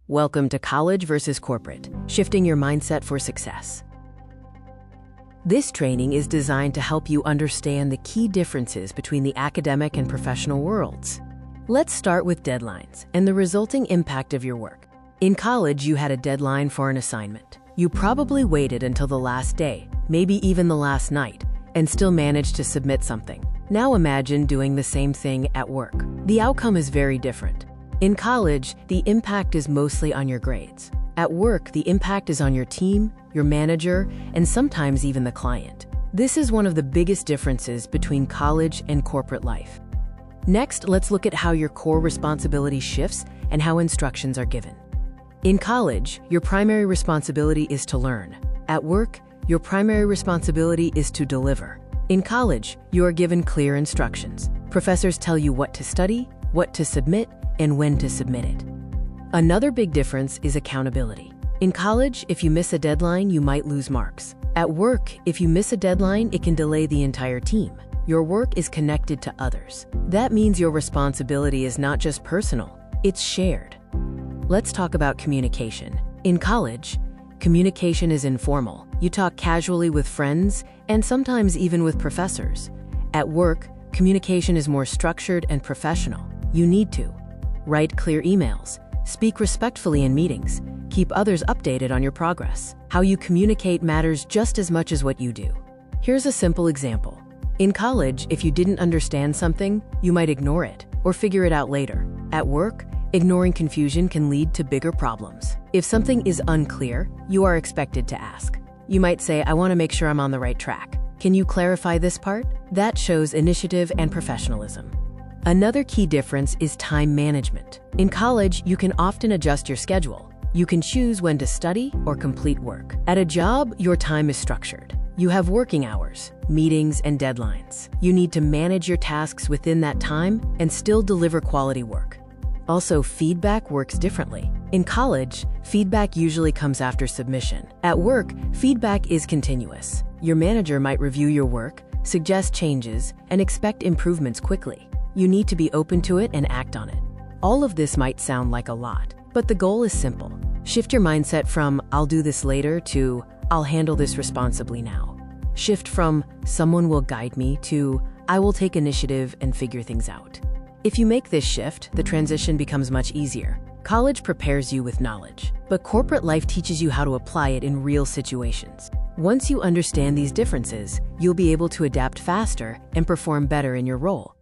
Welcome to College versus Corporate, Shifting Your Mindset for Success. This training is designed to help you understand the key differences between the academic and professional worlds. Let's start with deadlines and the resulting impact of your work. In college, you had a deadline for an assignment. You probably waited until the last day, maybe even the last night, and still managed to submit something. Now imagine doing the same thing at work. The outcome is very different. In college, the impact is mostly on your grades. At work, the impact is on your team, your manager, and sometimes even the client. This is one of the biggest differences between college and corporate life. Next, let's look at how your core responsibility shifts and how instructions are given. In college, your primary responsibility is to learn. At work, your primary responsibility is to deliver. In college, you are given clear instructions. Professors tell you what to study, what to submit, and when to submit it. Another big difference is accountability. In college, if you miss a deadline, you might lose marks. At work, if you miss a deadline, it can delay the entire team. Your work is connected to others. That means your responsibility is not just personal, it's shared. Let's talk about communication. In college, communication is informal. You talk casually with friends and sometimes even with professors. At work, communication is more structured and professional. You need to write clear emails, speak respectfully in meetings, keep others updated on your progress. How you communicate matters just as much as what you do. Here's a simple example. In college, if you didn't understand something, you might ignore it or figure it out later. At work, ignoring confusion can lead to bigger problems. If something is unclear, you are expected to ask. You might say, "I want to make sure I'm on the right track. Can you clarify this part?" That shows initiative and professionalism. Another key difference is time management. In college, you can often adjust your schedule. You can choose when to study or complete work. At a job, your time is structured. You have working hours, meetings, and deadlines. You need to manage your tasks within that time and still deliver quality work. Also, feedback works differently. In college, feedback usually comes after submission. At work, feedback is continuous. Your manager might review your work, suggest changes, and expect improvements quickly. You need to be open to it and act on it. All of this might sound like a lot, but the goal is simple. Shift your mindset from "I'll do this later" to "I'll handle this responsibly now." Shift from "someone will guide me" to "I will take initiative and figure things out." If you make this shift, the transition becomes much easier. College prepares you with knowledge, but corporate life teaches you how to apply it in real situations. Once you understand these differences, you'll be able to adapt faster and perform better in your role.